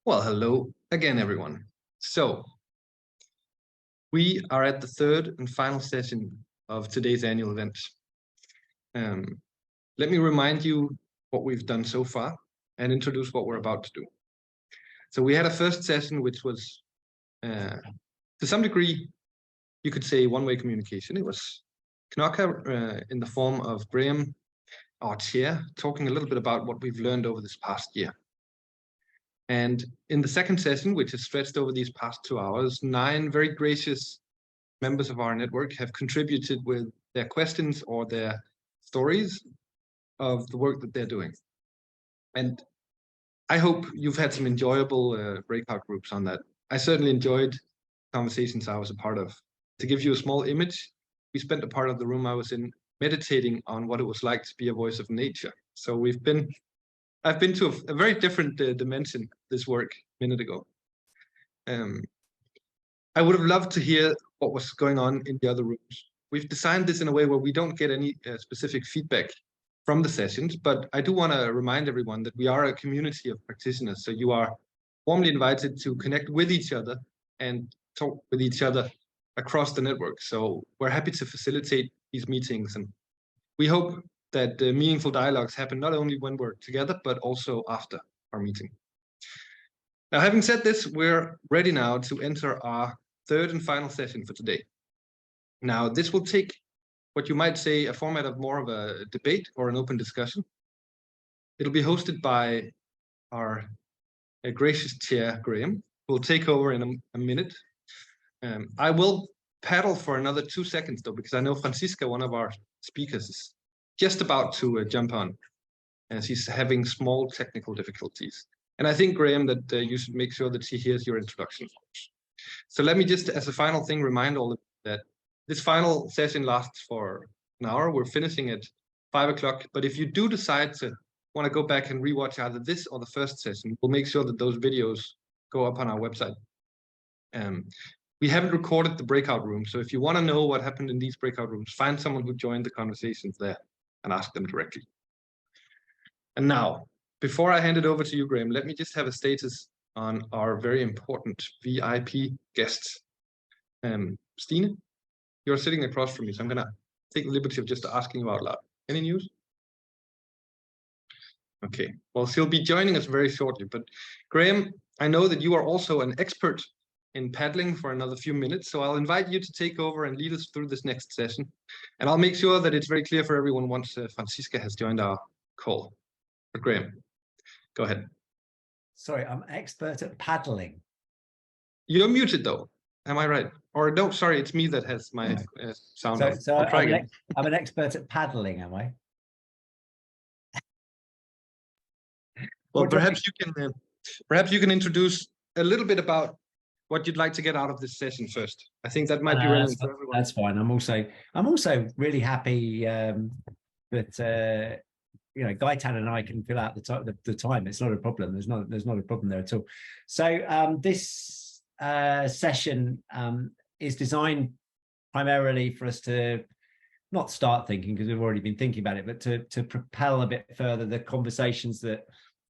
Well, hello again, everyone. So we are at the third and final session of today's annual event. Let me remind you what we've done so far and introduce what we're about to do. So we had a first session, which was, to some degree, you could say one-way communication. It was Knoca in the form of Graham, our chair, talking a little bit about what we've learned over this past year. And in the second session, which is stretched over these past 2 hours, 9 very gracious members of our network have contributed with their questions or their stories of the work that they're doing. And I hope you've had some enjoyable breakout groups on that. I certainly enjoyed conversations I was a part of. To give you a small image, we spent a part of the room I was in meditating on what it was like to be a voice of nature. So I've been to a very different dimension this work a minute ago. I would have loved to hear what was going on in the other rooms. We've designed this in a way where we don't get any specific feedback from the sessions, but I do want to remind everyone that we are a community of practitioners, so you are warmly invited to connect with each other and talk with each other across the network. So we're happy to facilitate these meetings, and we hope that meaningful dialogues happen not only when we're together, but also after our meeting. Now, having said this, we're ready now to enter our third and final session for today. Now, this will take what you might say a format of more of a debate or an open discussion. It'll be hosted by our gracious chair, Graham, who will take over in a minute. I will paddle for another 2 seconds, though, because I know Franciska, one of our speakers, is just about to jump on, and she's having small technical difficulties. And I think, Graham, that you should make sure that she hears your introduction. So let me just, as a final thing, remind all of you that this final session lasts for an hour. We're finishing at 5 o'clock. But if you do decide to want to go back and rewatch either this or the first session, we'll make sure that those videos go up on our website. We haven't recorded the breakout room. So if you want to know what happened in these breakout rooms, find someone who joined the conversations there and ask them directly. And now, before I hand it over to you, Graham, let me just have a status on our very important VIP guests. Stine, you're sitting across from me, so I'm going to take the liberty of just asking you out loud. Any news? Okay, well, she'll be joining us very shortly. But Graham, I know that you are also an expert in paddling for another few minutes, so I'll invite you to take over and lead us through this next session. And I'll make sure that it's very clear for everyone once Franciska has joined our call. But Graham, go ahead. Sorry, I'm expert at paddling. You're muted, though. Am I right? Or no, sorry, it's me that has my sound off. So I'm an expert at paddling, am I? Well, perhaps you can introduce a little bit about what you'd like to get out of this session first. I think that might be relevant for everyone. That's fine. I'm also really happy that you know, Gaëtane and I can fill out the time. It's not a problem. There's not a problem there at all. So this session is designed primarily for us to not start thinking, because we've already been thinking about it, but to propel a bit further the conversations that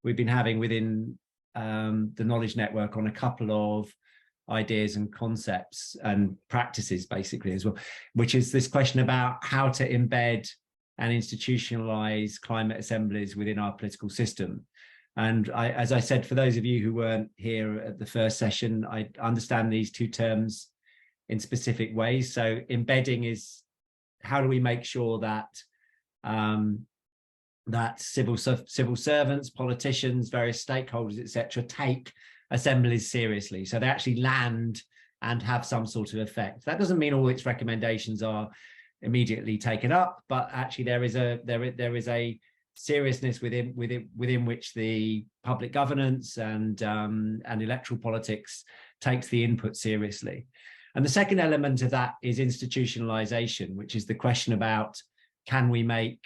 we've been having within the knowledge network on a couple of ideas and concepts and practices, basically, as well, which is this question about how to embed and institutionalize climate assemblies within our political system. And as I said, for those of you who weren't here at the first session, I understand these two terms in specific ways. So embedding is, how do we make sure that that civil servants, politicians, various stakeholders, etc., take assemblies seriously, so they actually land and have some sort of effect. That doesn't mean all its recommendations are immediately taken up, but actually there is a seriousness within which the public governance and electoral politics takes the input seriously. And the second element of that is institutionalization, which is the question about, can we make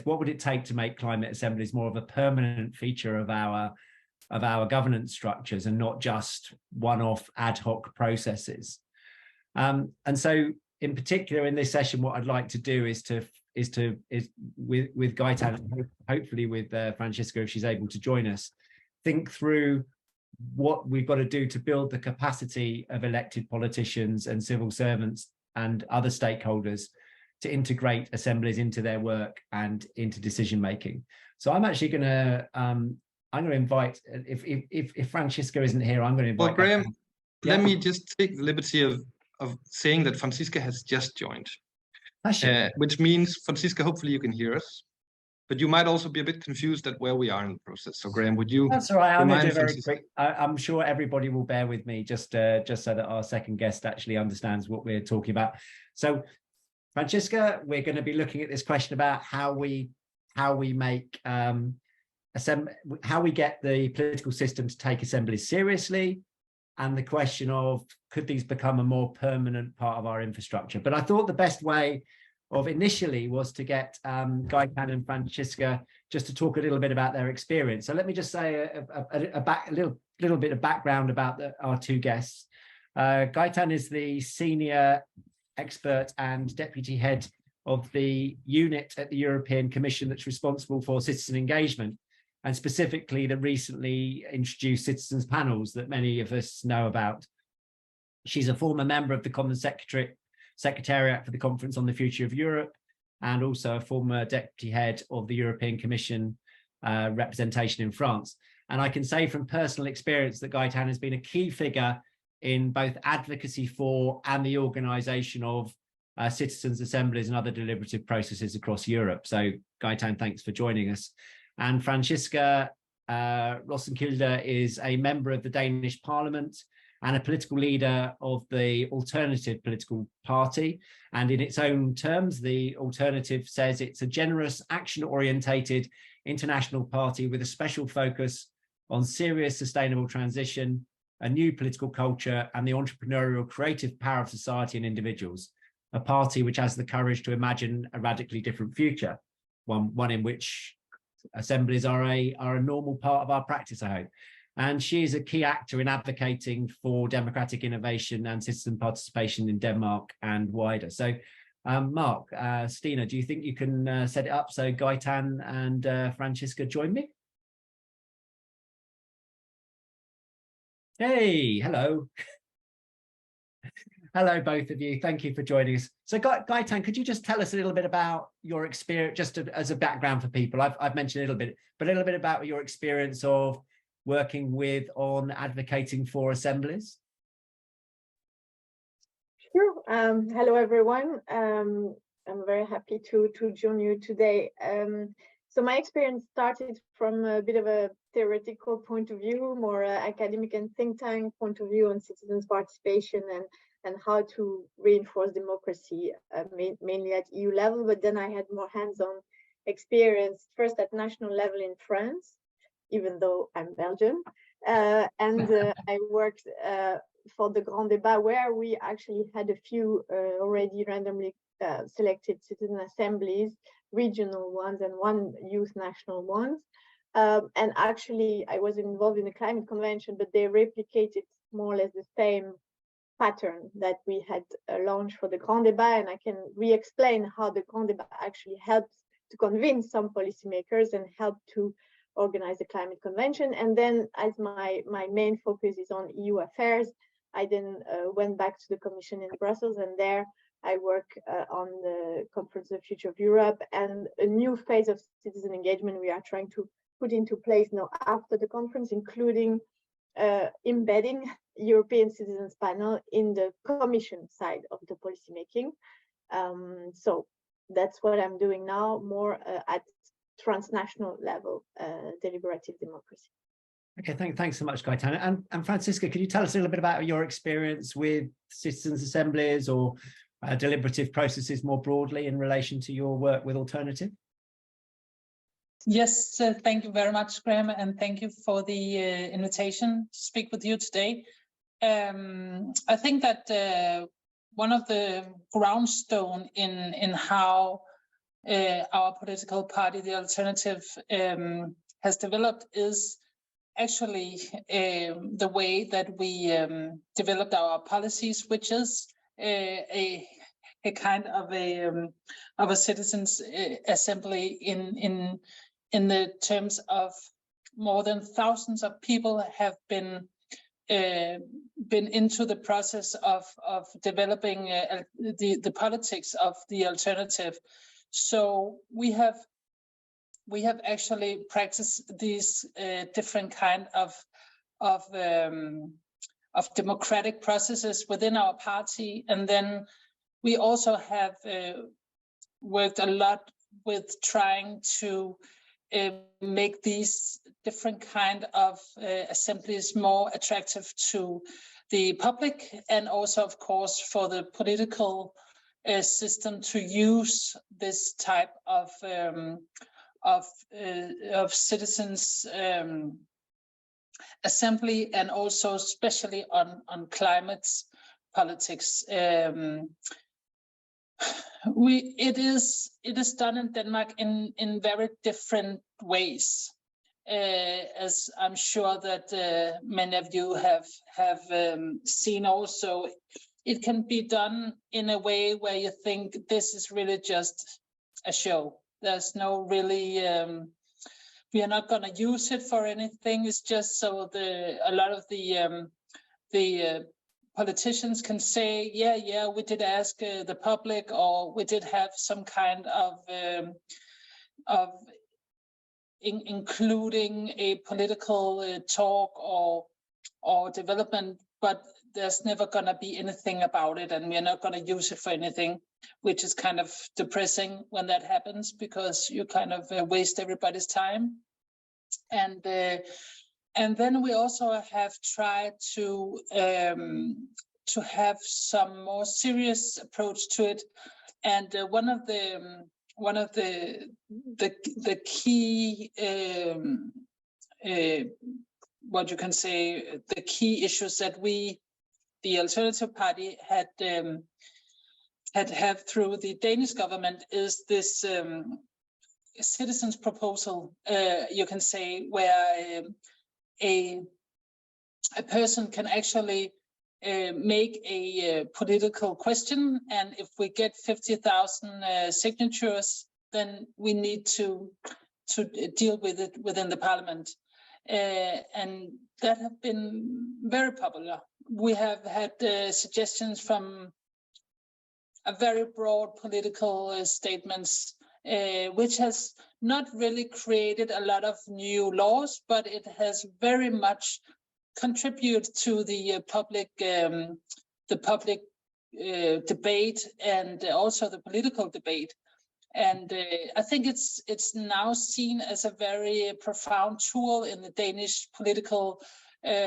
what would it take to make climate assemblies more of a permanent feature of our governance structures and not just one-off ad hoc processes. And so in particular in this session, what I'd like to do is with Gaëtane, hopefully with Franciska, if she's able to join us, think through what we've got to do to build the capacity of elected politicians and civil servants and other stakeholders to integrate assemblies into their work and into decision making. So I'm actually going to invite, if Franciska isn't here, I'm going to invite. Well, Graham, let Yeah. me just take the liberty of saying that Franciska has just joined, which means, Franciska, hopefully you can hear us, but you might also be a bit confused at where we are in the process. So Graham, would you? That's all right. I'm going to do very quick. I'm sure everybody will bear with me just so that our second guest actually understands what we're talking about. So Franciska, we're going to be looking at this question about how we make how we get the political system to take assemblies seriously, and the question of could these become a more permanent part of our infrastructure. But I thought the best way of initially was to get Gaëtane and Franciska just to talk a little bit about their experience. So let me just say a little bit of background about our two guests. Gaëtane is the senior expert and deputy head of the unit at the European Commission that's responsible for citizen engagement, and specifically the recently introduced citizens panels that many of us know about. She's a former member of the Common Secretariat for the Conference on the Future of Europe, and also a former deputy head of the European Commission representation in France. And I can say from personal experience that Gaëtane has been a key figure in both advocacy for and the organisation of citizens' assemblies and other deliberative processes across Europe. So Gaëtane, thanks for joining us. And Franciska Rosenkilde is a member of the Danish Parliament and a political leader of the Alternative political party. And in its own terms, the Alternative says it's a generous, action-orientated international party with a special focus on serious, sustainable transition, a new political culture, and the entrepreneurial creative power of society and individuals. A party which has the courage to imagine a radically different future, one in which assemblies are a normal part of our practice, I hope. And she is a key actor in advocating for democratic innovation and citizen participation in Denmark and wider. So Mark, Stina, do you think you can set it up so Gaëtane and Franciska join me? Hey, hello. Hello, both of you. Thank you for joining us. So Gaëtane, could you just tell us a little bit about your experience, just as a background for people? I've mentioned a little bit, but a little bit about your experience of working on advocating for assemblies. Sure. Hello, everyone. I'm very happy to join you today. So my experience started from a bit of a theoretical point of view, more academic and think tank point of view on citizens' participation and how to reinforce democracy, mainly at EU level. But then I had more hands-on experience, first at national level in France, even though I'm Belgian. I worked for the Grand Débat, where we actually had a few already randomly selected citizen assemblies, regional ones and one youth national ones. And actually, I was involved in the climate convention, but they replicated more or less the same pattern that we had launched for the Grand Débat. And I can re-explain how the Grand Débat actually helped to convince some policymakers and helped to organize the climate convention. And then, as my main focus is on EU affairs, I then went back to the Commission in Brussels, and there I work on the Conference on the Future of Europe and a new phase of citizen engagement we are trying to put into place now after the conference, including embedding European Citizens Panel in the Commission side of the policymaking. So that's what I'm doing now, more at transnational level, deliberative democracy. Okay, thanks so much, Gaëtane. And Franciska, could you tell us a little bit about your experience with citizens' assemblies or deliberative processes more broadly in relation to your work with Alternative? Yes, thank you very much, Graham, and thank you for the invitation to speak with you today. I think that one of the groundstone in how our political party, the Alternative, has developed is actually the way that we developed our policies, which is a kind of a citizens assembly in the terms of more than thousands of people have been into the process of developing the politics of the alternative. So we have actually practiced these different kind of democratic processes within our party, and then we also have worked a lot with trying to make these different kind of assemblies more attractive to the public, and also, of course, for the political system to use this type of citizens assembly, and also especially on climate politics. It is done in Denmark in very different ways, as I'm sure that many of you have seen also. It can be done in a way where you think this is really just a show. There's no really, we are not going to use it for anything. It's just so a lot of the politicians can say, yeah, we did ask the public, or we did have some kind of including a political talk or development, but there's never going to be anything about it, and we're not going to use it for anything, which is kind of depressing when that happens, because you kind of waste everybody's time. And then we also have tried to have some more serious approach to it, and one of the key what you can say, the key issues that we, the Alternative Party, had through the Danish government is this citizens proposal, you can say, where a person can actually make a political question, and if we get 50,000 signatures, then we need to deal with it within the parliament. And that have been very popular. We have had suggestions from a very broad political statements, which has not really created a lot of new laws, but it has very much contributed to the public debate, and also the political debate. And I think it's now seen as a very profound tool in the Danish political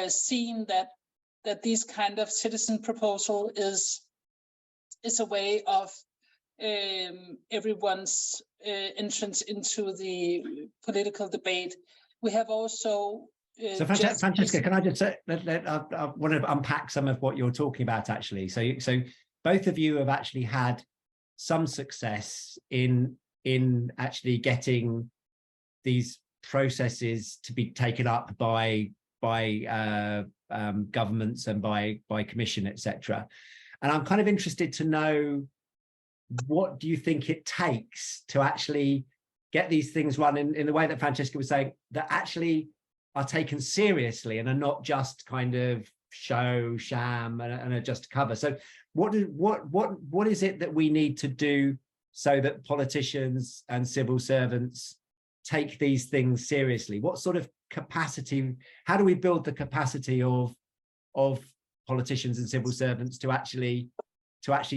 scene, that these kind of citizen proposal is a way of everyone's entrance into the political debate. We have also so Franciska, can I just say, I want to unpack some of what you're talking about, actually. So both of you have actually had some success in actually getting these processes to be taken up by governments and by commission, etc. And I'm kind of interested to know, what do you think it takes to actually get these things run in the way that Franciska was saying, that actually are taken seriously and are not just kind of sham and are just cover? So what is it that we need to do so that politicians and civil servants take these things seriously? What sort of capacity, how do we build the capacity of politicians and civil servants to actually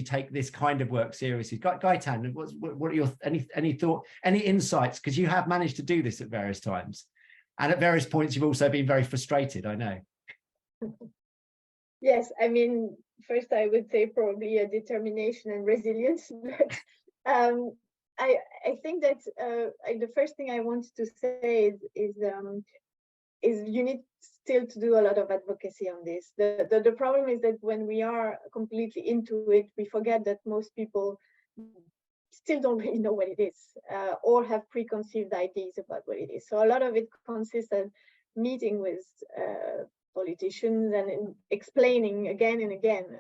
take this kind of work seriously? Gaëtane, what are your any insights? Because you have managed to do this at various times, and at various points you've also been very frustrated, I know. Yes, I mean, first I would say probably a determination and resilience. But I think that the first thing I want to say is you need still to do a lot of advocacy on this. The problem is that when we are completely into it, we forget that most people still don't really know what it is, or have preconceived ideas about what it is. So a lot of it consists of meeting with politicians and in explaining again and again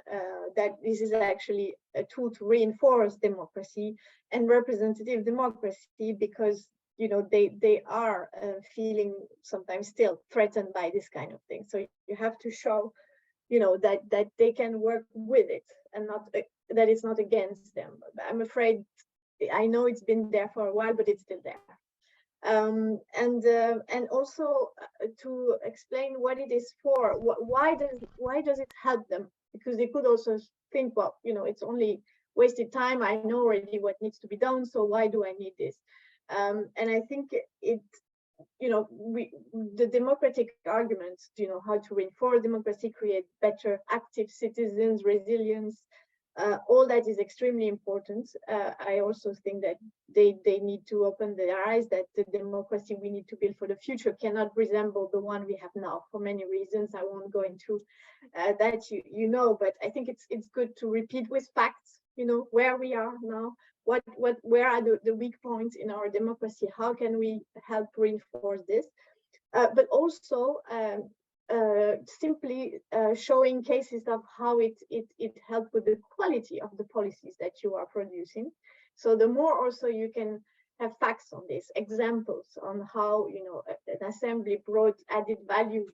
that this is actually a tool to reinforce democracy and representative democracy, because you know, they are feeling sometimes still threatened by this kind of thing. So you have to show, you know, that they can work with it and not that it's not against them. I'm afraid, I know it's been there for a while, but it's still there. And also to explain what it is for, why does it help them? Because they could also think, well, you know, it's only wasted time. I know already what needs to be done, so why do I need this? And I think it, you know, the democratic arguments, you know, how to reinforce democracy, create better, active citizens, resilience, all that is extremely important. I also think that they need to open their eyes that the democracy we need to build for the future cannot resemble the one we have now for many reasons. I won't go into that, you know, but I think it's good to repeat with facts, you know, where we are now, where are the weak points in our democracy, how can we help reinforce this, but also simply showing cases of how it helped with the quality of the policies that you are producing. So the more also you can have facts on this, examples on how, you know, an assembly brought added value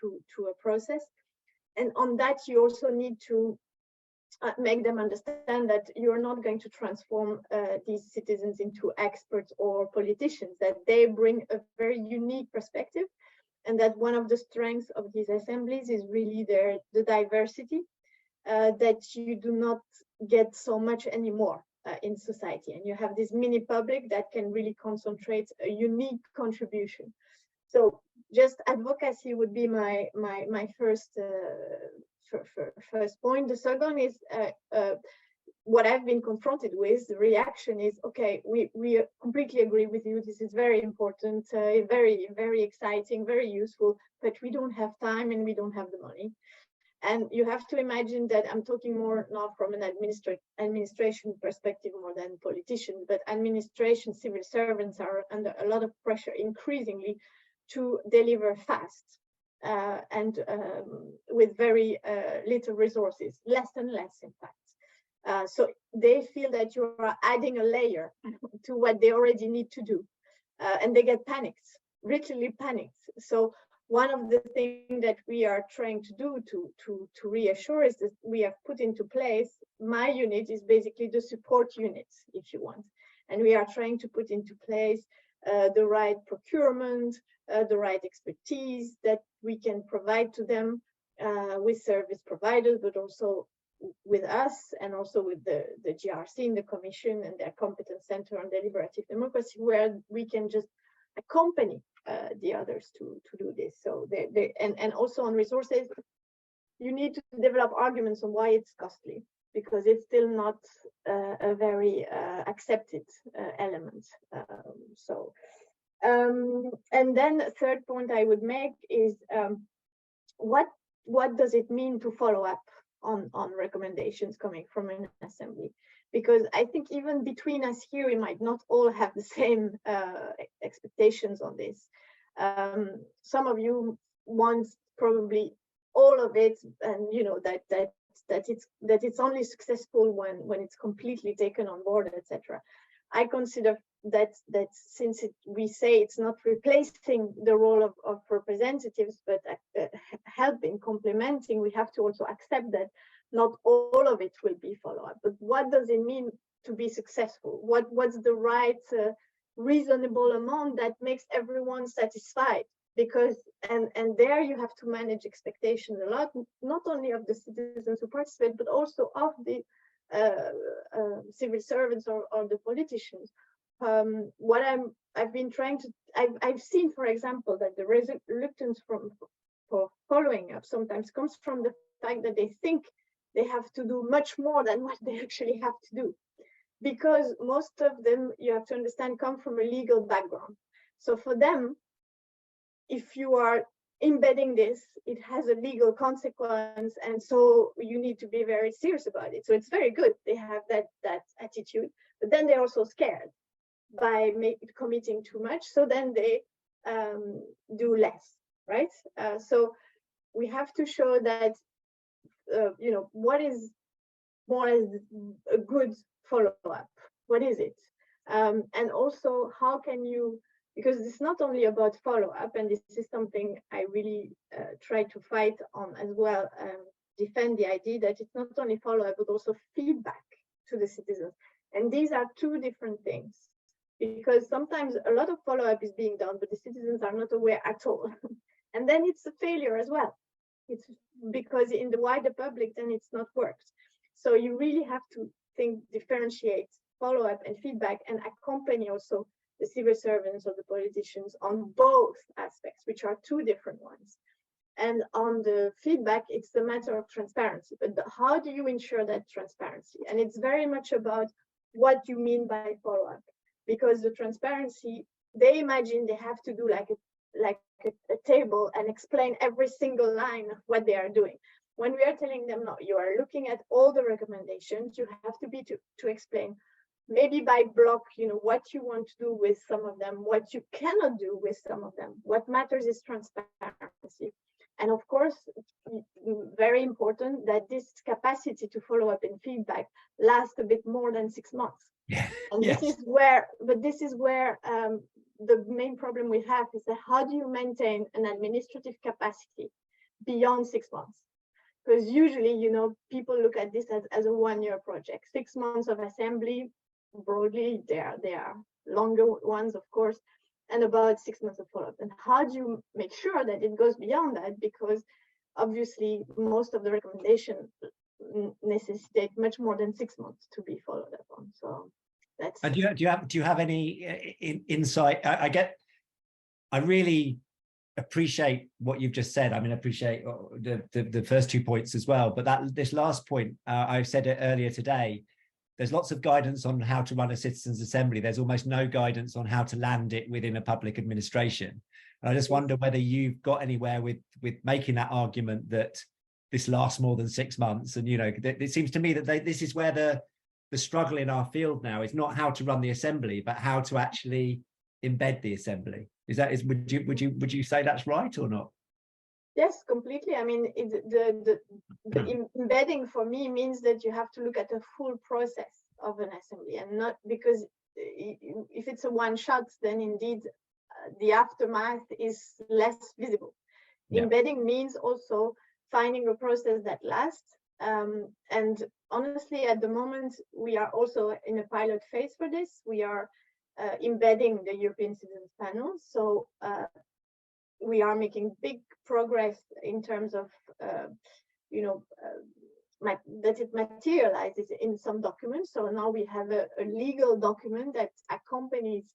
to a process, and on that you also need to make them understand that you're not going to transform these citizens into experts or politicians, that they bring a very unique perspective, and that one of the strengths of these assemblies is really the diversity that you do not get so much anymore in society. And you have this mini public that can really concentrate a unique contribution. So just advocacy would be my first point. The second is what I've been confronted with. The reaction is, okay, we completely agree with you. This is very important, very, very exciting, very useful, but we don't have time and we don't have the money. And you have to imagine that I'm talking more not from an administration perspective more than politicians, but administration, civil servants are under a lot of pressure increasingly to deliver fast and with very little resources, less and less, in fact. So they feel that you are adding a layer to what they already need to do, and they get panicked, literally panicked. So one of the things that we are trying to do to reassure is that we have put into place, my unit is basically the support unit, if you want, and we are trying to put into place the right procurement, the right expertise that we can provide to them with service providers, but also with us, and also with the GRC in the Commission and their competence center on deliberative democracy, where we can just accompany the others to do this. So and also on resources, you need to develop arguments on why it's costly, because it's still not a very accepted element. And then the third point I would make is what does it mean to follow up on recommendations coming from an assembly? Because I think even between us here, we might not all have the same expectations on this. Some of you want probably all of it, and you know that it's only successful when it's completely taken on board, etc. I consider that since we say it's not replacing the role of representatives, but helping, complementing, we have to also accept that not all of it will be follow-up. But what does it mean to be successful? What's the right reasonable amount that makes everyone satisfied? Because and there you have to manage expectations a lot, not only of the citizens who participate, but also of the civil servants or the politicians. What I've been trying to, I've seen, for example, that the reluctance for following up sometimes comes from the fact that they think they have to do much more than what they actually have to do. Because most of them, you have to understand, come from a legal background. So for them, if you are embedding this, it has a legal consequence, and so you need to be very serious about it. So it's very good they have that attitude, but then they're also scared by committing too much, so then they do less, right? So we have to show that you know, what is more as a good follow-up? What is it? And also, how can you, because it's not only about follow-up, and this is something I really try to fight on as well, defend the idea that it's not only follow-up, but also feedback to the citizens. And these are two different things, because sometimes a lot of follow-up is being done, but the citizens are not aware at all. And then it's a failure as well. It's because in the wider public, then it's not worked. So you really have to differentiate follow-up and feedback, and accompany also the civil servants or the politicians on both aspects, which are two different ones. And on the feedback, it's the matter of transparency. But how do you ensure that transparency? And it's very much about what you mean by follow-up, because the transparency, they imagine they have to do like a table and explain every single line of what they are doing. When we are telling them, no, you are looking at all the recommendations, you have to be to explain, maybe by block, what you want to do with some of them, what you cannot do with some of them. What matters is transparency. And of course, very important that this capacity to follow up and feedback lasts a bit more than 6 months. Yeah. And Yes. this is where the main problem we have is that how do you maintain an administrative capacity beyond 6 months? Because usually, people look at this as a one-year project. 6 months of assembly, broadly, they are longer ones, of course, and about 6 months of follow-up. And how do you make sure that it goes beyond that? Because obviously, most of the recommendations necessitate much more than 6 months to be followed up on. So that's. And do you have any insight? I really appreciate what you've just said. I mean, I appreciate the first 2 points as well. But this last point, I said it earlier today. There's lots of guidance on how to run a citizens' assembly. There's almost no guidance on how to land it within a public administration. And I just wonder whether you've got anywhere with making that argument that this lasts more than 6 months. And it seems to me that this is where the struggle in our field now is not how to run the assembly, but how to actually embed the assembly. Would you say that's right or not? Yes, completely. I mean, the embedding for me means that you have to look at the full process of an assembly, and not because if it's a one shot, then indeed the aftermath is less visible. Yeah. Embedding means also finding a process that lasts. And honestly, at the moment, we are also in a pilot phase for this. We are embedding the European Citizens Panel. So we are making big progress in terms of, that it materializes in some documents. So now we have a legal document that accompanies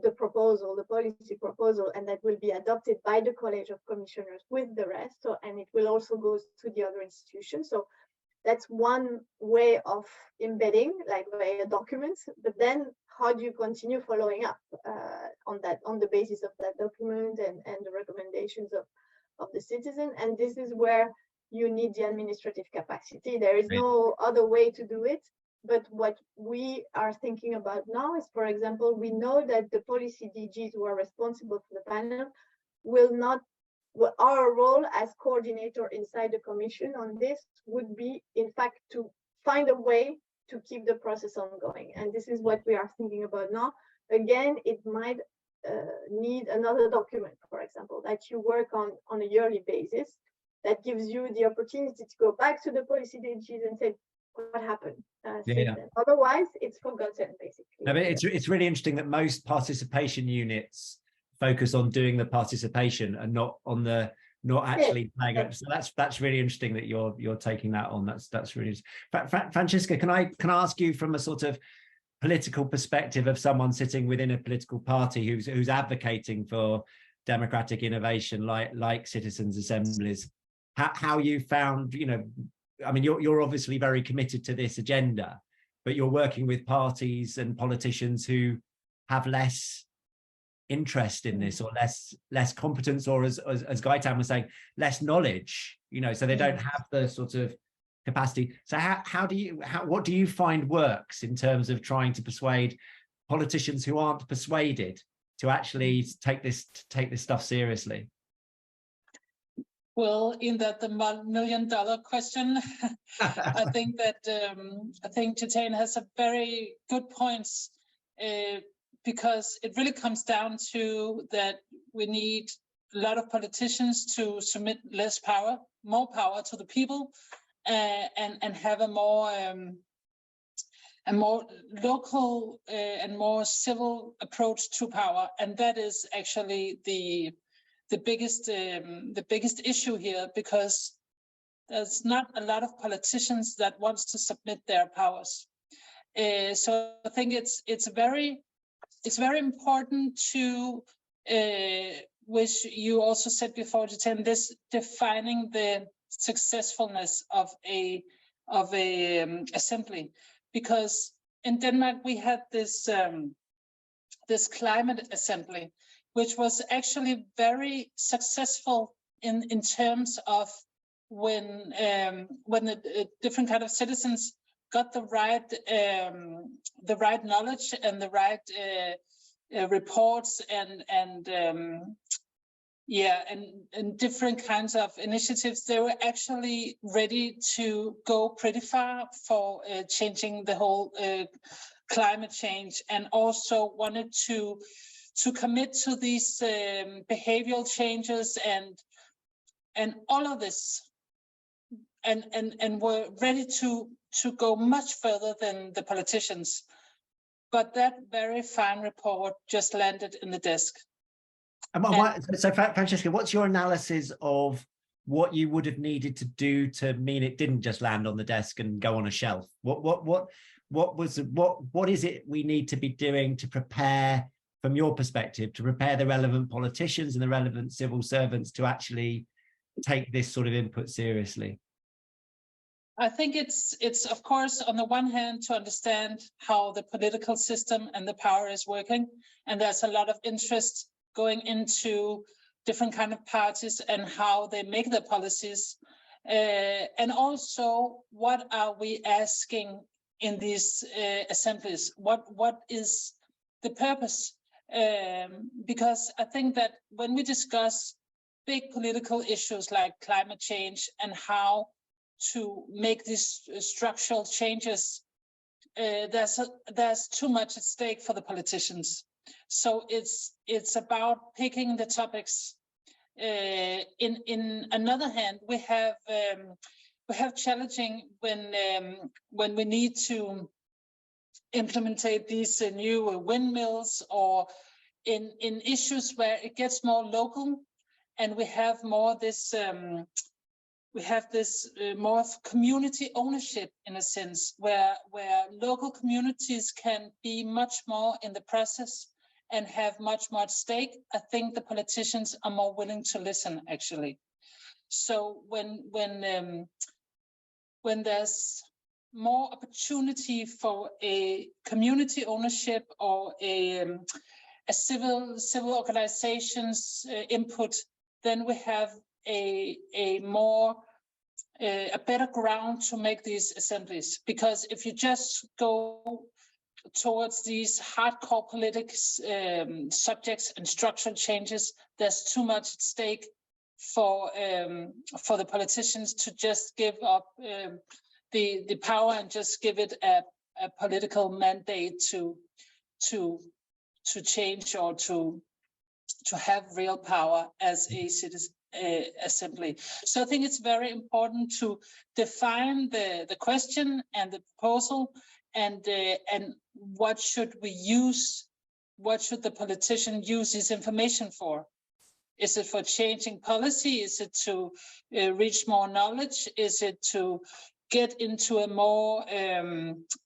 the proposal, the policy proposal, and that will be adopted by the College of Commissioners with the rest. So, and it will also go to the other institutions. So that's one way of embedding, like via documents. But then how do you continue following up on the basis of that document and the recommendations of the citizen? And this is where you need the administrative capacity. There is no other way to do it. But what we are thinking about now is, for example, we know that the policy DGs who are responsible for the panel will not, our role as coordinator inside the commission on this would be, in fact, to find a way to keep the process ongoing. And this is what we are thinking about now. Again, it might need another document, for example, that you work on a yearly basis, that gives you the opportunity to go back to the policy DGs and say, what happened? Otherwise, it's forgotten, basically. No, but it's really interesting that most participation units focus on doing the participation and not actually playing it. So that's really interesting that you're taking that on. That's really Franciska. Can I ask you from a sort of political perspective of someone sitting within a political party who's advocating for democratic innovation like citizens' assemblies, how you found, I mean, you're obviously very committed to this agenda, but you're working with parties and politicians who have less interest in this, or less competence, or as Gaëtane was saying, less knowledge, so they don't have the sort of capacity. So what do you find works in terms of trying to persuade politicians who aren't persuaded to actually take this stuff seriously? Well, in that the $1 million question, I think that Gaëtane has a very good points. because it really comes down to that we need a lot of politicians to submit less power, more power to the people, and have a more local and more civil approach to power, and that is actually the biggest issue here, because there's not a lot of politicians that wants to submit their powers. So I think it's very important to, which you also said before, Gaëtane, this defining the successfulness of a assembly, because in Denmark we had this this climate assembly, which was actually very successful in terms of when the different kind of citizens got the right knowledge and the right reports and different kinds of initiatives. They were actually ready to go pretty far for changing the whole climate change, and also wanted to commit to these behavioral changes and all of this, and were ready to go much further than the politicians. But that very fine report just landed in the desk. So Franciska, what's your analysis of what you would have needed to do to mean it didn't just land on the desk and go on a shelf? What is it we need to be doing to prepare, from your perspective, to prepare the relevant politicians and the relevant civil servants to actually take this sort of input seriously? I think it's of course, on the one hand, to understand how the political system and the power is working, and there's a lot of interest going into different kind of parties and how they make their policies, and also what are we asking in these assemblies? What is the purpose? Because I think that when we discuss big political issues like climate change and how to make these structural changes, there's too much at stake for the politicians. So it's about picking the topics. In another hand, we have challenging when we need to implement these new windmills, or in issues where it gets more local, and we have more this more of community ownership, in a sense, where local communities can be much more in the process and have much more at stake. I think the politicians are more willing to listen, actually. So when there's more opportunity for a community ownership or a civil organizations input, then we have a better ground to make these assemblies. Because if you just go towards these hardcore politics subjects and structural changes, there's too much at stake for the politicians to just give up the power and just give it a political mandate to change or to have real power as a citizen assembly. So I think it's very important to define the question and the proposal, and what should we use, what should the politician use this information for? Is it for changing policy? Is it to reach more knowledge? Is it to get into a more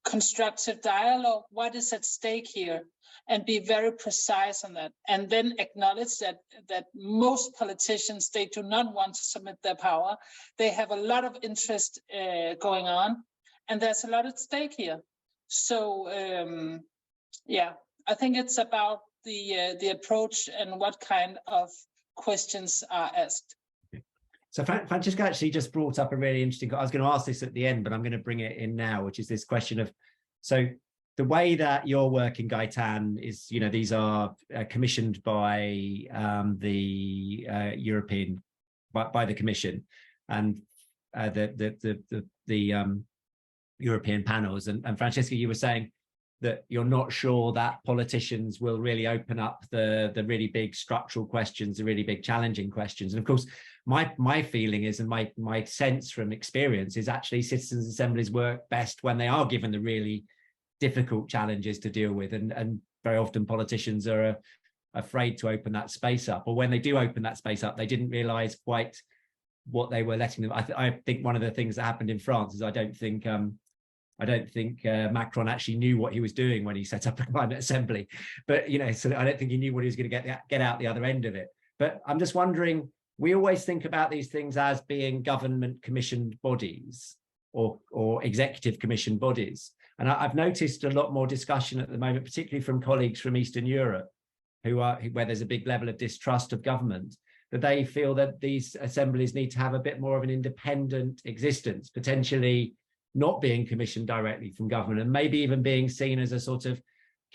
constructive dialogue? What is at stake here? And be very precise on that, and then acknowledge that most politicians, they do not want to submit their power. They have a lot of interest going on, and there's a lot at stake here. So yeah, I think it's about the approach and what kind of questions are asked. So Franciska actually just brought up a really interesting, I was going to ask this at the end, but I'm going to bring it in now, which is this question of, so the way that you're working, Gaëtane, is, you know, these are commissioned by the European, by the Commission, and the European panels. And Franciska, you were saying that you're not sure that politicians will really open up the really big structural questions, the really big challenging questions. And of course, my feeling is, and my sense from experience is, actually citizens' assemblies work best when they are given the really difficult challenges to deal with, and very often politicians are afraid to open that space up, or when they do open that space up, they didn't realize quite what they were letting them. I think one of the things that happened in France is I don't think Macron actually knew what he was doing when he set up a climate assembly, but so I don't think he knew what he was going to get out the other end of it. But I'm just wondering, we always think about these things as being government commissioned bodies or executive commissioned bodies, and I've noticed a lot more discussion at the moment, particularly from colleagues from Eastern Europe, where there's a big level of distrust of government, that they feel that these assemblies need to have a bit more of an independent existence, potentially not being commissioned directly from government, and maybe even being seen as a sort of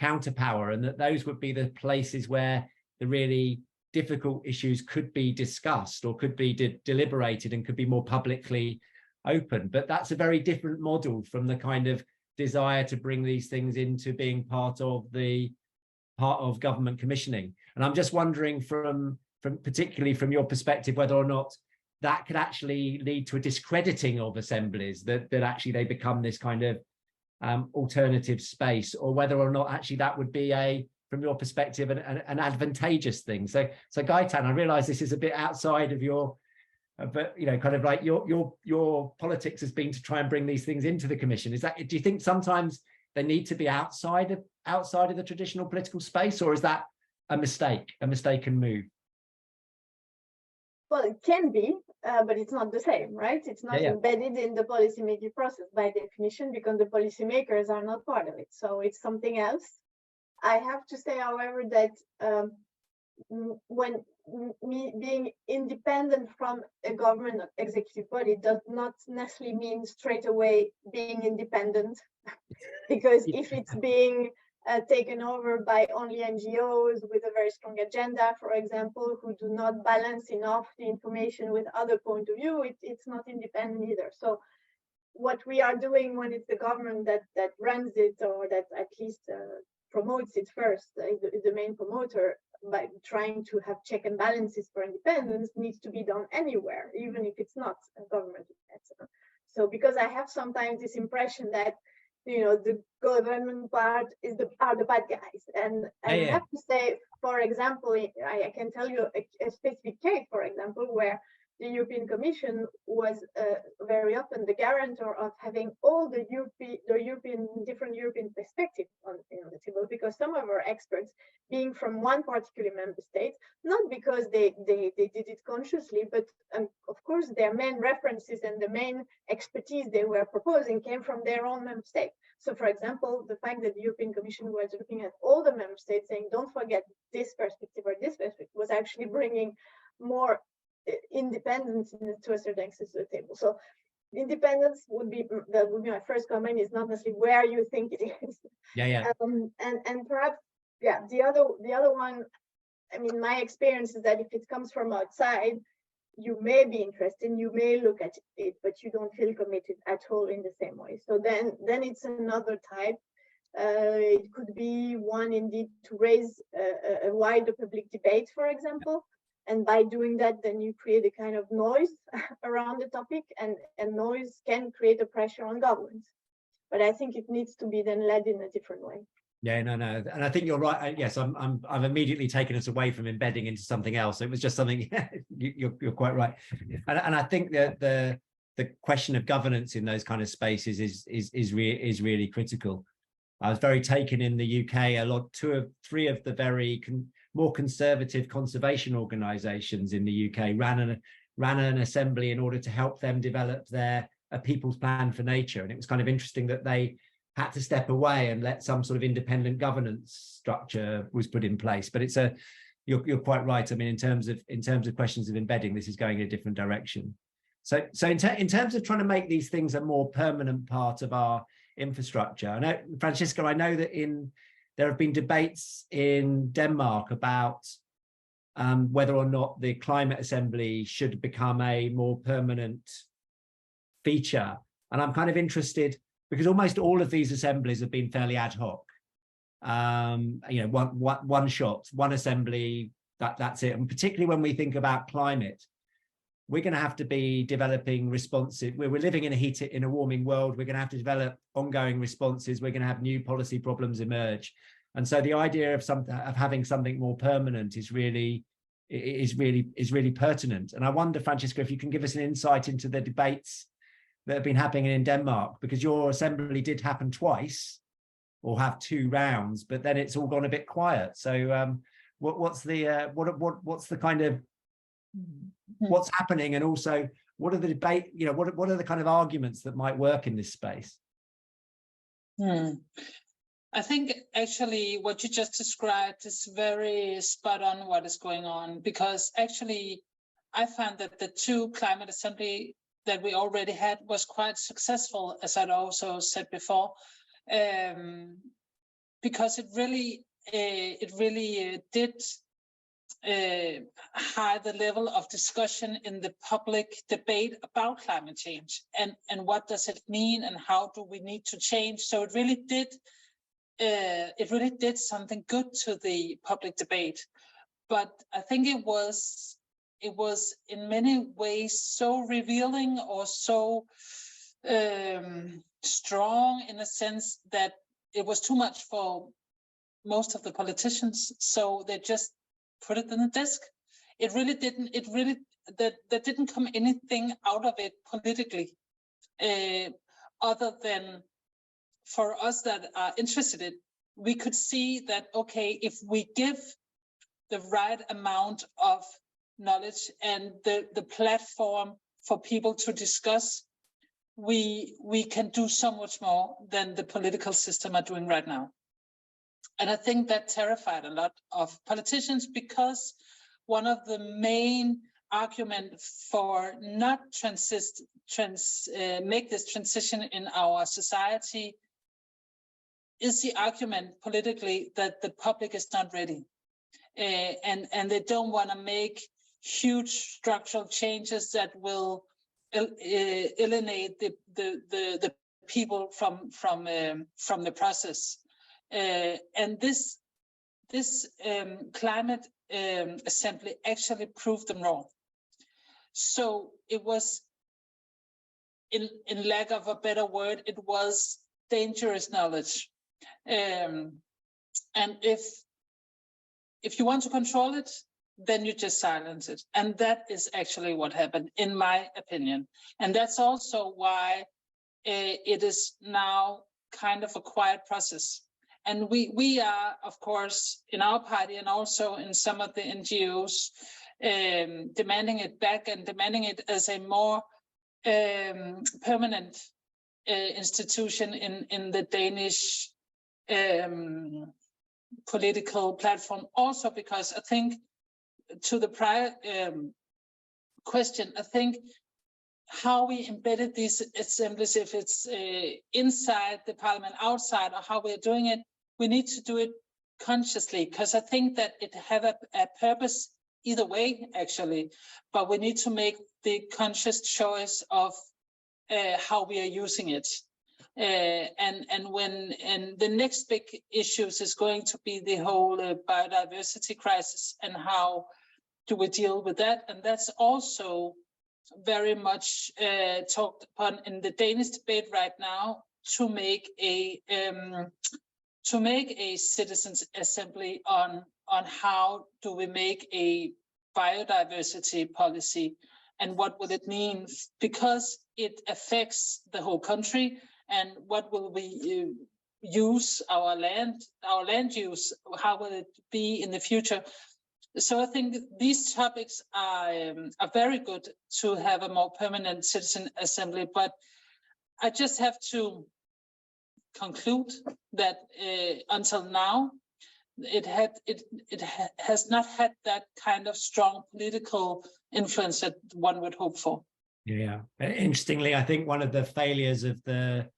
counterpower, and that those would be the places where the really difficult issues could be discussed or could be deliberated and could be more publicly open. But that's a very different model from the kind of desire to bring these things into being part of government commissioning. And I'm just wondering, from particularly from your perspective, whether or not that could actually lead to a discrediting of assemblies, that actually they become this kind of alternative space, or whether or not actually that would be from your perspective, an advantageous thing. So Gaëtane, I realize this is a bit outside of your, but kind of like your politics has been to try and bring these things into the commission. Do you think sometimes they need to be outside of the traditional political space, or is that a mistaken move? Well, it can be, but it's not the same, right? It's not embedded in the policymaking process by definition, because the policymakers are not part of it. So it's something else. I have to say, however, that when being independent from a government executive body does not necessarily mean straight away being independent, because if it's being taken over by only NGOs with a very strong agenda, for example, who do not balance enough the information with other point of view, it's not independent either. So what we are doing when it's the government that runs it, or that at least promotes it first, is the main promoter, by trying to have check and balances for independence, needs to be done anywhere, even if it's not a government. So because I have sometimes this impression that the government part are the bad guys, and I have to say, for example, I can tell you a specific case, for example, where the European Commission was very often the guarantor of having all the different European perspectives on the table, because some of our experts, being from one particular member state, not because they did it consciously, but of course their main references and the main expertise they were proposing came from their own member state. So, for example, the fact that the European Commission was looking at all the member states, saying don't forget this perspective or this perspective, was actually bringing more independence to a certain extent to the table. So independence would be my first comment, is not necessarily where you think it is. And perhaps the other one, I mean, my experience is that if it comes from outside, you may be interested, you may look at it, but you don't feel committed at all in the same way. So then it's another type. It could be one indeed to raise a wider public debate, for example. And by doing that, then you create a kind of noise around the topic, and noise can create a pressure on governments. But I think it needs to be then led in a different way. Yeah, no, and I think you're right. Yes, I've immediately taken us away from embedding into something else. It was just something. You're quite right, and I think that the question of governance in those kind of spaces is really critical. I was very taken in the UK. 2 or 3 of the very more conservative conservation organisations in the UK ran an assembly in order to help them develop a people's plan for nature, and it was kind of interesting that they had to step away and let some sort of independent governance structure was put in place. But you're quite right. I mean, in terms of questions of embedding, this is going in a different direction. So in terms of trying to make these things a more permanent part of our infrastructure, I know, Franciska, I know that there have been debates in Denmark about whether or not the Climate Assembly should become a more permanent feature. And I'm kind of interested, because almost all of these assemblies have been fairly ad hoc. you know, one shot, one assembly, that's it. And particularly when we think about climate, we're going to have to be developing responsive. We're living in a warming world. We're going to have to develop ongoing responses. We're going to have new policy problems emerge. And so the idea of having something more permanent is really pertinent. And I wonder, Franciska, if you can give us an insight into the debates that have been happening in Denmark, because your assembly did happen twice, or have 2 rounds, but then it's all gone a bit quiet. So what's the kind of what's happening, and also what are the debate, you know, what are the kind of arguments that might work in this space? I think actually what you just described is very spot on what is going on, because actually I found that the 2 climate assembly that we already had was quite successful, as I'd also said before, because it really did high the level of discussion in the public debate about climate change, and what does it mean, and how do we need to change. So it really did something good to the public debate. But I think it was in many ways so revealing, or so strong, in a sense that it was too much for most of the politicians, so they just put it in the desk. There didn't come anything out of it politically, other than for us that are interested in it. We could see that, okay, if we give the right amount of knowledge and the platform for people to discuss, we can do so much more than the political system are doing right now. And I think that terrified a lot of politicians, because one of the main arguments for not make this transition in our society is the argument politically that the public is not ready, and they don't want to make huge structural changes that will alienate the people from the process. And this climate assembly actually proved them wrong. So it was, in lack of a better word, it was dangerous knowledge. And if you want to control it, then you just silence it. And that is actually what happened, in my opinion. And that's also why it is now kind of a quiet process. And we are, of course, in our party and also in some of the NGOs, demanding it back, and demanding it as a more permanent institution in the Danish political platform. Also because I think, to the prior question, I think how we embedded these assemblies, if it's inside the parliament, outside, or how we're doing it, we need to do it consciously, because I think that it have a purpose either way, actually, but we need to make the conscious choice of how we are using it. And the next big issues is going to be the whole biodiversity crisis, and how do we deal with that. And that's also very much talked upon in the Danish debate right now, to make a citizens assembly on how do we make a biodiversity policy, and what will it mean, because it affects the whole country. And what will we use our land use? How will it be in the future? So I think these topics are very good to have a more permanent citizen assembly. But I just have to conclude that until now, it has not had that kind of strong political influence that one would hope for. Yeah, interestingly, I think one of the failures of the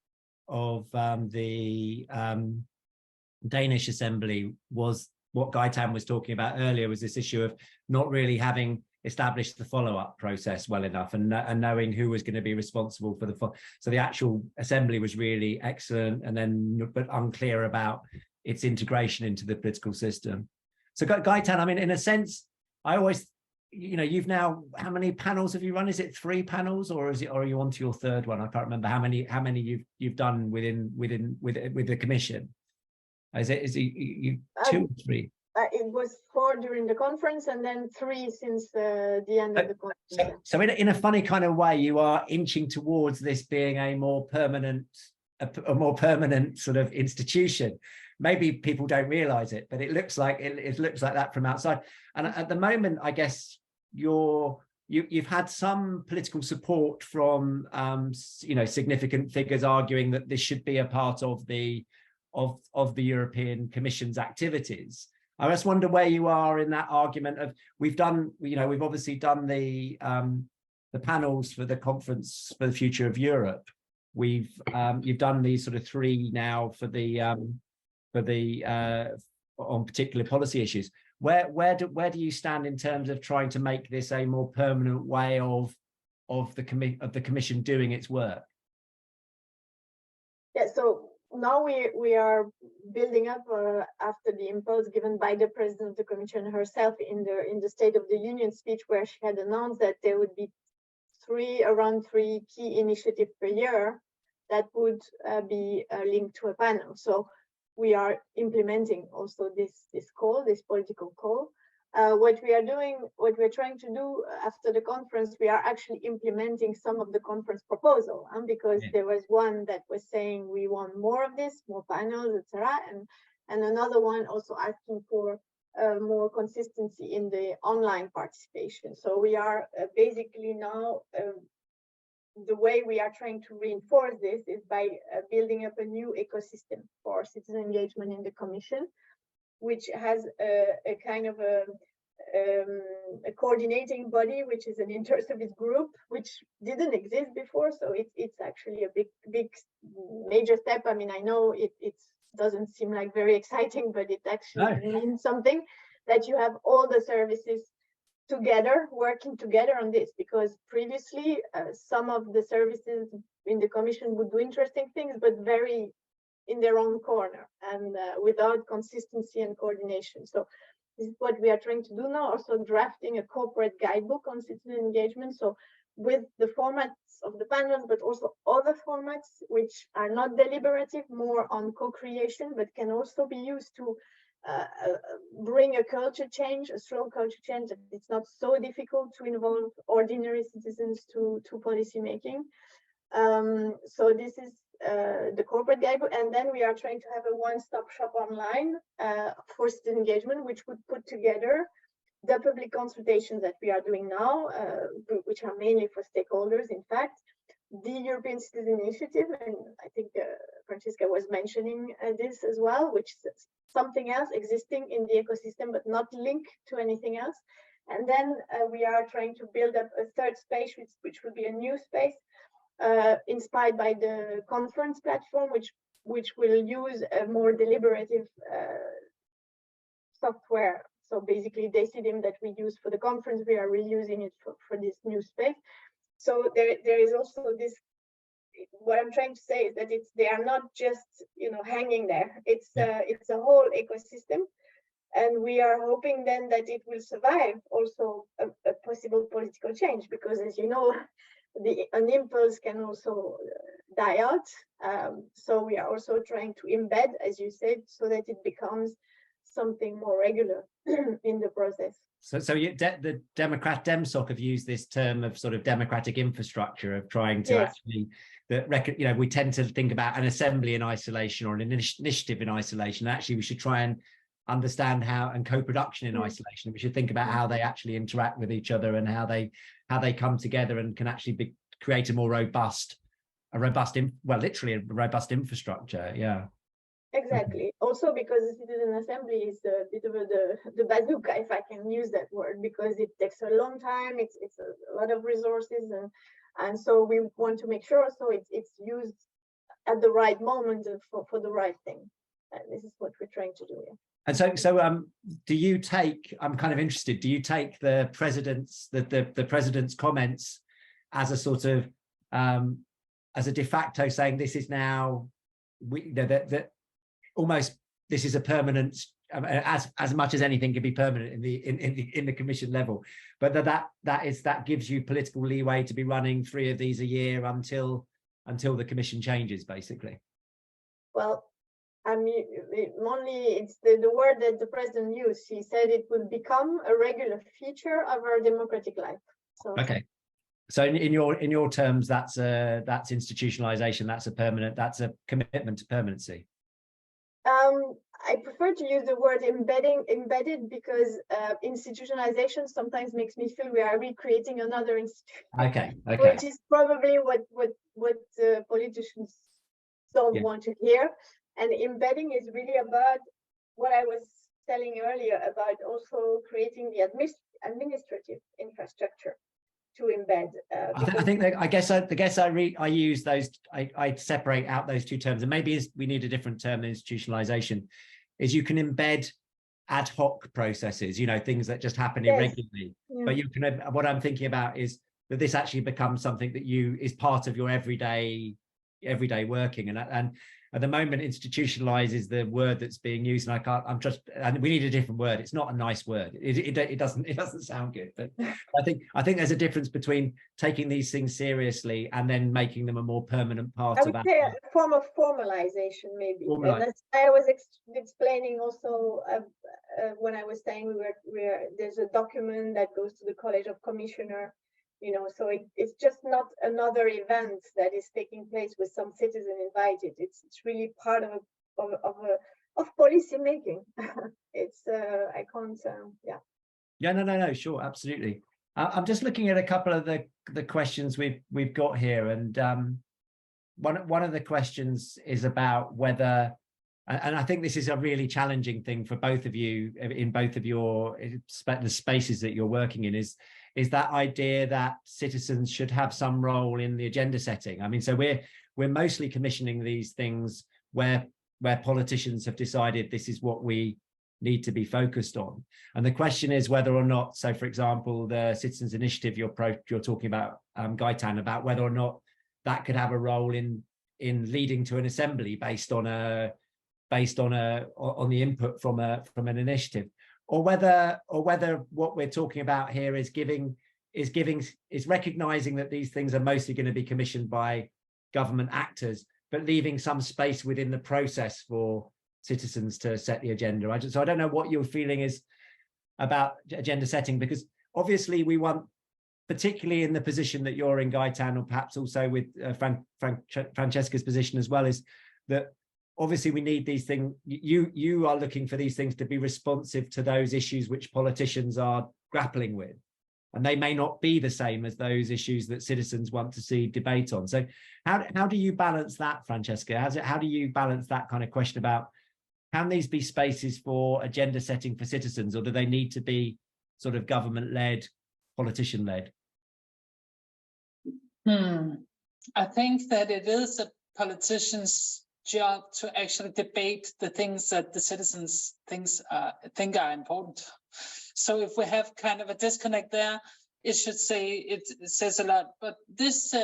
Danish Assembly was what Gaëtane was talking about earlier, was this issue of not really having established the follow-up process well enough, and knowing who was going to be responsible for so the actual assembly was really excellent, and then but unclear about its integration into the political system. So Gaëtane, I mean, in a sense, I always, you've now, how many panels have you run? Is it 3 panels, or are you on to your 3rd one? I can't remember how many you've done with the commission. Is it you 2 or 3? It was 4 during the conference, and then 3 since the end of the conference. So in a funny kind of way, you are inching towards this being a more permanent sort of institution. Maybe people don't realize it, but it looks like that from outside. And at the moment, I guess you've had some political support from significant figures arguing that this should be a part of the European Commission's activities. I just wonder where you are in that argument of we've obviously done the panels for the conference for the future of Europe. You've done these sort of 3 now for the on particular policy issues. Where do you stand in terms of trying to make this a more permanent way of the commission doing its work? Yeah, so now we are building up after the impulse given by the President of the Commission herself in the State of the Union speech, where she had announced that there would be around 3 key initiatives per year that would be linked to a panel. So we are implementing also this political call. What we're trying to do after the conference, we are actually implementing some of the conference proposal, because there was one that was saying we want more of this, more panels, etc., and another one also asking for more consistency in the online participation. So we are basically now the way we are trying to reinforce this is by building up a new ecosystem for citizen engagement in the Commission, which has a kind of a coordinating body, which is an inter-service group, which didn't exist before. So it's actually a big major step. I mean, I know it doesn't seem like very exciting, but it actually means something, that you have all the services together, working together on this, because previously some of the services in the Commission would do interesting things, but very in their own corner and without consistency and coordination. So this is what we are trying to do now, also drafting a corporate guidebook on citizen engagement. So with the formats of the panels, but also other formats which are not deliberative, more on co-creation, but can also be used to bring a culture change, a slow culture change, that it's not so difficult to involve ordinary citizens to policy making. So this is the corporate guidebook, and then we are trying to have a one-stop shop online for citizen engagement, which would put together the public consultations that we are doing now, which are mainly for stakeholders, in fact, the European Citizen Initiative, and I think Franciska was mentioning this as well, which is something else existing in the ecosystem, but not linked to anything else. And then we are trying to build up a 3rd space, which would be a new space inspired by the conference platform, which will use a more deliberative software. So basically, Decidim that we use for the conference, we are reusing it for this new space. So there is also this. What I'm trying to say is that they are not just hanging there. It's a whole ecosystem, and we are hoping then that it will survive also a possible political change, because as you know, an impulse can also die out. So we are also trying to embed, as you said, so that it becomes something more regular in the process. So the Democrat DemSoc have used this term of sort of democratic infrastructure, of trying to actually, we tend to think about an assembly in isolation or an initiative in isolation. Actually, we should try and understand how, and co-production in isolation. We should think about how they actually interact with each other and how they come together and can actually create a more robust, literally a robust infrastructure. Yeah. Exactly. Also because the citizen assembly is a bit of the bazooka, if I can use that word, because it takes a long time. It's a lot of resources, and so we want to make sure so it's used at the right moment for the right thing. And this is what we're trying to do. Yeah. And so do you take? I'm kind of interested. Do you take the president's the president's comments as a sort of as a de facto saying this is now that almost this is a permanent, as much as anything can be permanent in the commission level, but that gives you political leeway to be running 3 of these a year until the commission changes, basically. Well, I mean, it's the word that the president used. He said it would become a regular feature of our democratic life. So okay, so in your terms, that's institutionalization. That's a commitment to permanency. I prefer to use the word embedded, because institutionalization sometimes makes me feel we are recreating another institution. Okay. Which is probably what politicians don't want to hear. And embedding is really about what I was telling earlier about also creating the administrative infrastructure to embed. I use those. I separate out those two terms, and maybe we need a different term than institutionalization. Is you can embed ad hoc processes, things that just happen irregularly. Yeah. But you can. What I'm thinking about is that this actually becomes something that is part of your everyday working, and at the moment, institutionalize is the word that's being used, and we need a different word. It's not a nice word. It doesn't sound good, but I think there's a difference between taking these things seriously and then making them a more permanent part of. I would say a form of formalization, maybe. And that's, I was explaining also when I was saying there's a document that goes to the College of Commissioner. So it's just not another event that is taking place with some citizen invited. It's really part of policy making. It's I can't No, sure, absolutely. I'm just looking at a couple of the questions we've got here, and one of the questions is about whether, and I think this is a really challenging thing for both of you in both of the spaces that you're working in, is that idea that citizens should have some role in the agenda setting. I mean, so we're mostly commissioning these things where politicians have decided this is what we need to be focused on. And the question is whether or not, so for example, the citizens initiative you're talking about, Gaëtane, about whether or not that could have a role in leading to an assembly based on the input from an initiative. Or whether what we're talking about here is recognizing that these things are mostly going to be commissioned by government actors, but leaving some space within the process for citizens to set the agenda. So I don't know what your feeling is about agenda setting, because obviously we want, particularly in the position that you're in, Gaëtane, or perhaps also with Francesca's position as well, is that obviously we need these things. You are looking for these things to be responsive to those issues which politicians are grappling with, and they may not be the same as those issues that citizens want to see debate on. So how do you balance that, Francesca? How do you balance that kind of question about, can these be spaces for agenda setting for citizens, or do they need to be sort of government-led, politician-led? I think that it is a politician's job to actually debate the things that the citizens think are important. So if we have kind of a disconnect there, it says a lot. But this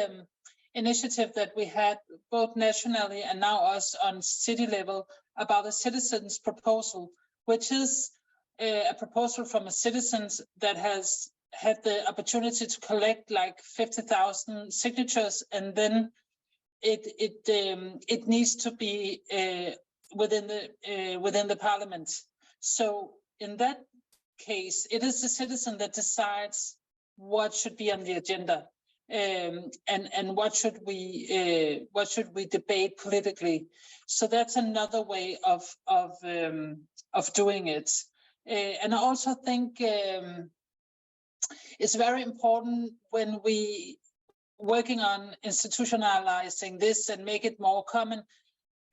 initiative that we had both nationally and now us on city level about a citizen's proposal, which is a proposal from a citizen that has had the opportunity to collect like 50,000 signatures, and then it needs to be within the parliament. So in that case, it is the citizen that decides what should be on the agenda, and what should we debate politically. So that's another way of doing it. And I also think it's very important when we working on institutionalizing this and make it more common.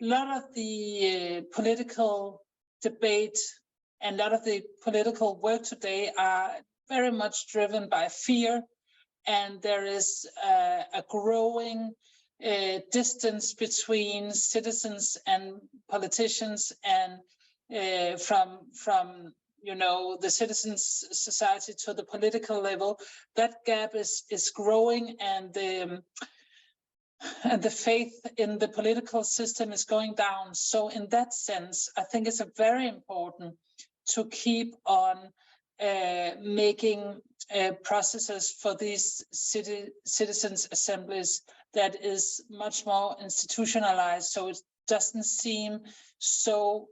A lot of the political debate and a lot of the political work today are very much driven by fear, and there is a growing distance between citizens and politicians, and from the citizens' society to the political level. That gap is growing, and and the faith in the political system is going down. So in that sense, I think it's very important to keep on making processes for these citizens' assemblies that is much more institutionalized, so it doesn't seem so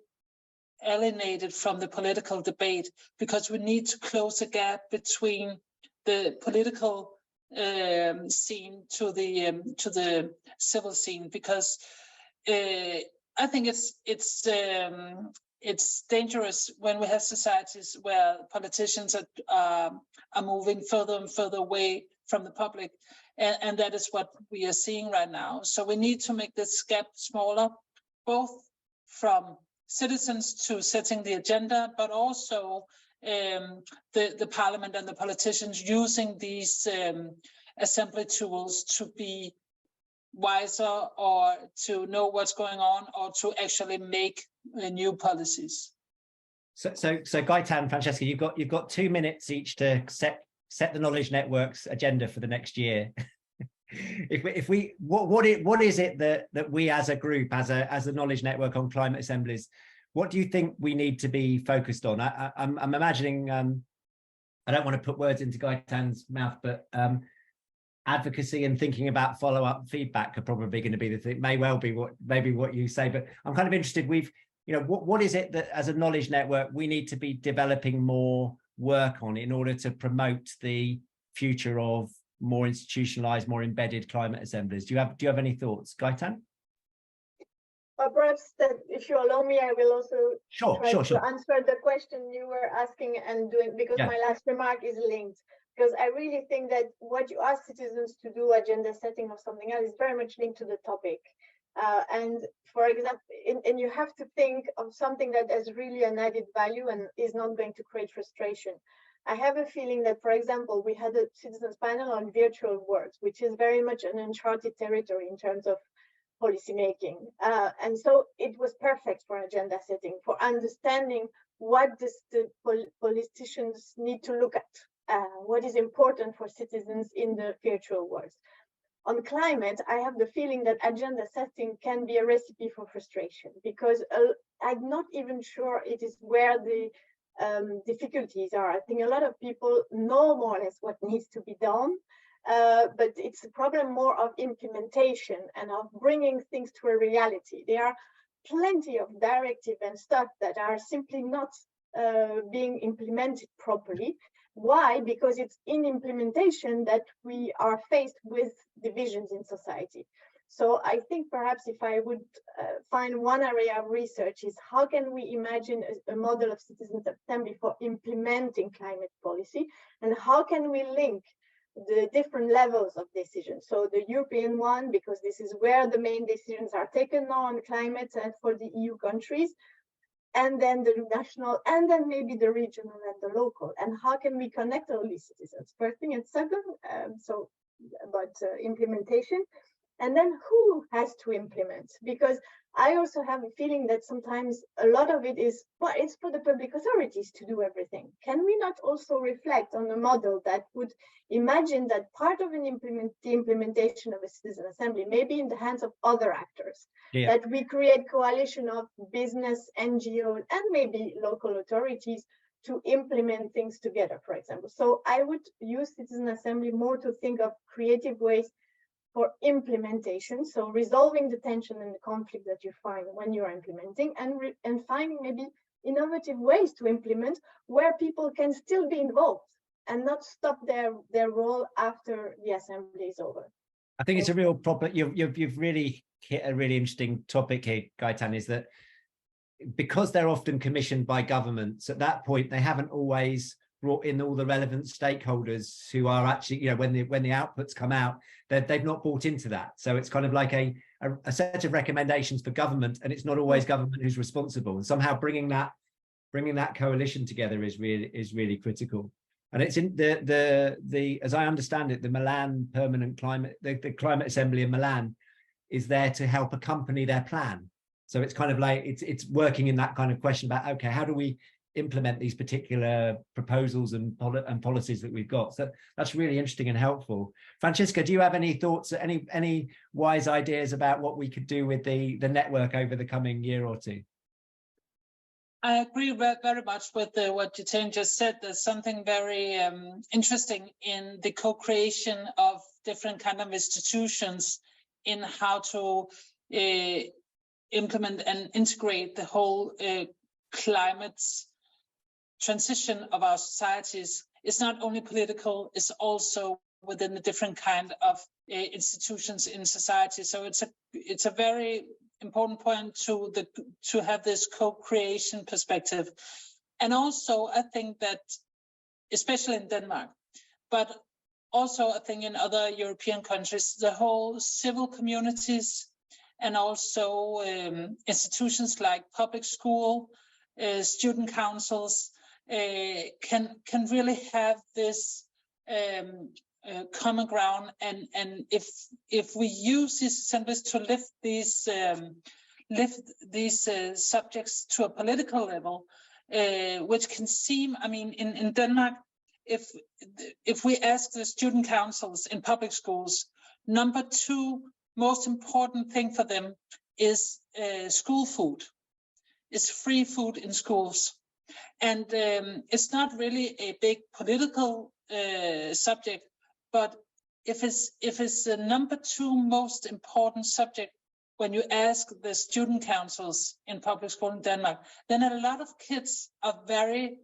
alienated from the political debate, because we need to close a gap between the political scene to the civil scene, because I think it's dangerous when we have societies where politicians are moving further and further away from the public, and that is what we are seeing right now. So we need to make this gap smaller, both from citizens to setting the agenda, but also the parliament and the politicians using these assembly tools to be wiser, or to know what's going on, or to actually make new policies. So Gaëtane, Franciska, you've got 2 minutes each to set the Knowledge Network's agenda for the next year. What is it that we as a group, as a Knowledge Network on Climate Assemblies, what do you think we need to be focused on? I'm imagining, I don't want to put words into Gaëtane's mouth, but advocacy and thinking about follow-up feedback are probably going to be the thing. May well be what you say, but I'm kind of interested. What is it that as a Knowledge Network we need to be developing more work on in order to promote the future of more institutionalized, more embedded climate assemblies? Do you have any thoughts, Gaëtane? Perhaps that, if you allow me, I will also sure to answer the question you were asking and doing, because my last remark is linked. Because I really think that what you ask citizens to do, agenda setting or something else, is very much linked to the topic. And for example, and you have to think of something that has really an added value and is not going to create frustration. I have a feeling that, for example, we had a citizens panel on virtual worlds, which is very much an uncharted territory in terms of policy making. And so it was perfect for agenda setting, for understanding what the politicians need to look at, what is important for citizens in the virtual world. On climate, I have the feeling that agenda setting can be a recipe for frustration, because I'm not even sure it is where the difficulties are. I think a lot of people know more or less what needs to be done, but it's a problem more of implementation and of bringing things to a reality. There are plenty of directives and stuff that are simply not being implemented properly. Why? Because it's in implementation that we are faced with divisions in society. So I think perhaps if I would find one area of research is how can we imagine a model of citizens assembly for implementing climate policy, and how can we link the different levels of decision. So the European one, because this is where the main decisions are taken on climate and for the EU countries, and then the national, and then maybe the regional and the local. And how can we connect all these citizens? First thing, and second, so about implementation. And then who has to implement? Because I also have a feeling that sometimes a lot of it is, well, it's for the public authorities to do everything. Can we not also reflect on a model that would imagine that part of the implementation of a citizen assembly may be in the hands of other actors? Yeah. That we create coalition of business, NGO, and maybe local authorities to implement things together, for example. So I would use citizen assembly more to think of creative ways for implementation, so resolving the tension and the conflict that you find when you are implementing, and finding maybe innovative ways to implement where people can still be involved and not stop their role after the assembly is over. I think it's a real problem. You've really hit a really interesting topic here, Gaëtane, is that because they're often commissioned by governments, at that point they haven't always brought in all the relevant stakeholders who are actually, when the outputs come out, they've not bought into that. So it's kind of like a set of recommendations for government, and it's not always government who's responsible. And somehow bringing that coalition together is really critical. And it's in the as I understand it, the Milan Permanent Climate, the Climate Assembly in Milan is there to help accompany their plan. So it's kind of like it's working in that kind of question about, okay, how do we implement these particular proposals and policies that we've got. So that's really interesting and helpful. Franciska, do you have any thoughts, any wise ideas about what we could do with the network over the coming year or two? I agree very much with what Gaëtane just said. There's something very interesting in the co-creation of different kind of institutions in how to implement and integrate the whole climate transition of our societies. It's not only political, it's also within the different kind of institutions in society. So it's a very important point to have this co-creation perspective. And also I think that, especially in Denmark, but also I think in other European countries, the whole civil communities and also institutions like public school, student councils can really have this common ground, and if we use these assemblies to lift these subjects to a political level, which can seem, I mean, in Denmark, if we ask the student councils in public schools, number 2 most important thing for them is school food. It's free food in schools, and it's not really a big political subject. But if it's the number 2 most important subject when you ask the student councils in public school in Denmark, then a lot of kids are very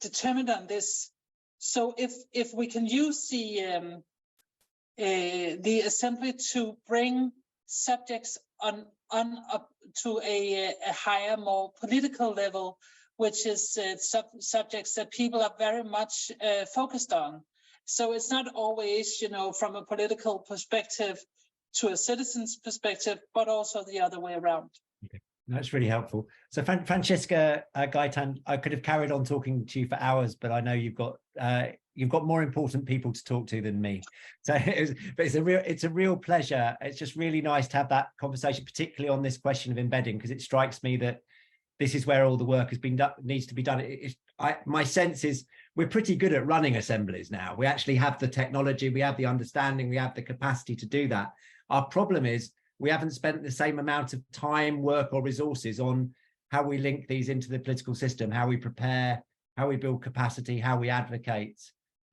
determined on this. So if we can use the assembly to bring subjects on up to a higher, more political level, which is subjects that people are very much focused on. So it's not always, you know, from a political perspective to a citizen's perspective, but also the other way around. Okay. That's really helpful. So Franciska, Gaëtane, I could have carried on talking to you for hours, but I know you've got more important people to talk to than me. So it's a real pleasure. It's just really nice to have that conversation, particularly on this question of embedding, because it strikes me that this is where all the work has been done, needs to be done. My sense is we're pretty good at running assemblies now. We actually have the technology, we have the understanding, we have the capacity to do that. Our problem is we haven't spent the same amount of time, work, or resources on how we link these into the political system, how we prepare, how we build capacity, how we advocate,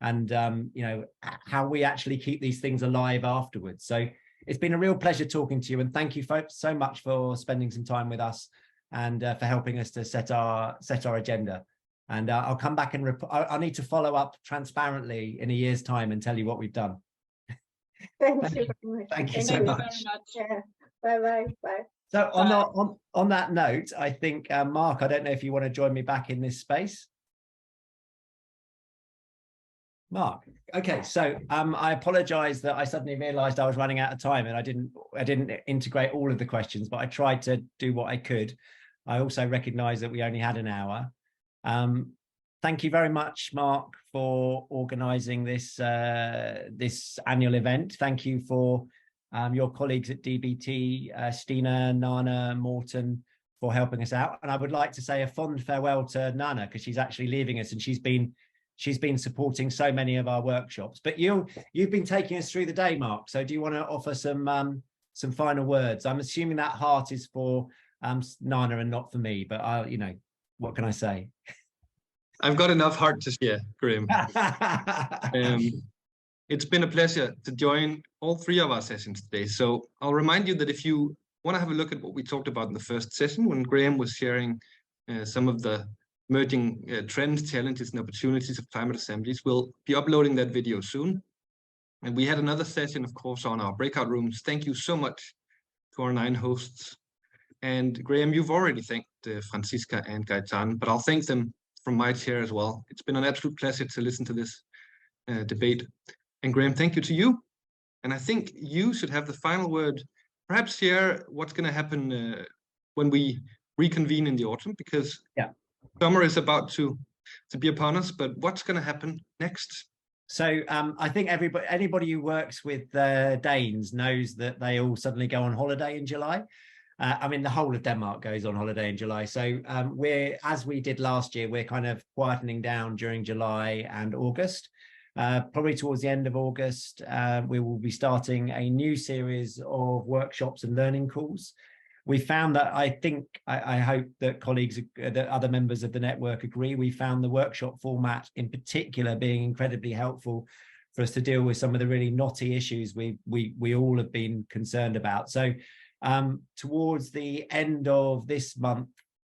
and you know, how we actually keep these things alive afterwards. So it's been a real pleasure talking to you, and thank you so much for spending some time with us and for helping us to set our agenda. And I'll come back and I'll need to follow up transparently in a year's time and tell you what we've done. Thank you very much. Thank you so much. Yeah. Bye. So on that note, I think Mark, I don't know if you want to join me back in this space. Mark. Okay, so I apologize that I suddenly realized I was running out of time and I didn't integrate all of the questions, but I tried to do what I could. I also recognize that we only had an hour. Thank you very much, Mark, for organizing this this annual event. Thank you for your colleagues at DBT, Stina, Nana, Morten, for helping us out. And I would like to say a fond farewell to Nana, because she's actually leaving us and she's been supporting so many of our workshops. But you've been taking us through the day, Mark. So do you want to offer some final words? I'm assuming that heart is for Nana and not for me, but you know, what can I say? I've got enough heart to share, Graham. It's been a pleasure to join all 3 of our sessions today. So I'll remind you that if you want to have a look at what we talked about in the first session, when Graham was sharing some of the emerging trends, challenges, and opportunities of climate assemblies, we'll be uploading that video soon. And we had another session, of course, on our breakout rooms. Thank you so much to our 9 hosts. And Graham, you've already thanked Franciska and Gaëtane, but I'll thank them from my chair as well. It's been an absolute pleasure to listen to this debate. And Graham, thank you to you. And I think you should have the final word. Perhaps share what's going to happen when we reconvene in the autumn, because summer is about to be upon us. But what's going to happen next? So I think anybody who works with Danes knows that they all suddenly go on holiday in July. I mean, the whole of Denmark goes on holiday in July. So we're, as we did last year, we're kind of quietening down during July and August. Probably towards the end of August, we will be starting a new series of workshops and learning calls. We found that, I hope that colleagues, that other members of the network agree, we found the workshop format in particular being incredibly helpful for us to deal with some of the really knotty issues we all have been concerned about. So towards the end of this month,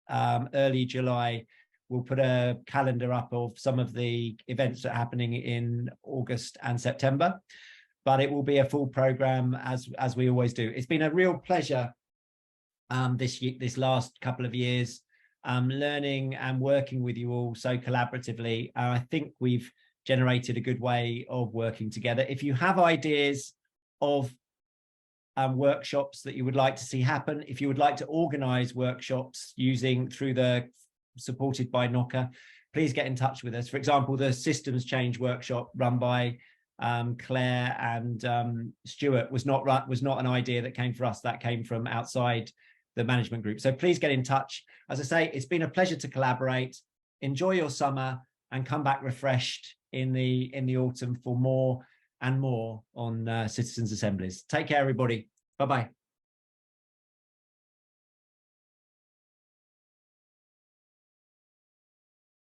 early July, we'll put a calendar up of some of the events that are happening in August and September, but it will be a full program as we always do. It's been a real pleasure this last couple of years, learning and working with you all so collaboratively. I think we've generated a good way of working together. If you have ideas of workshops that you would like to see happen, if you would like to organize workshops supported by Knoca, please get in touch with us. For example, the systems change workshop run by Claire and Stuart was not an idea that came from us, that came from outside the management group. So please get in touch. As I say, it's been a pleasure to collaborate. Enjoy your summer and come back refreshed in the autumn for more and more on citizens' assemblies. Take care, everybody. Bye-bye.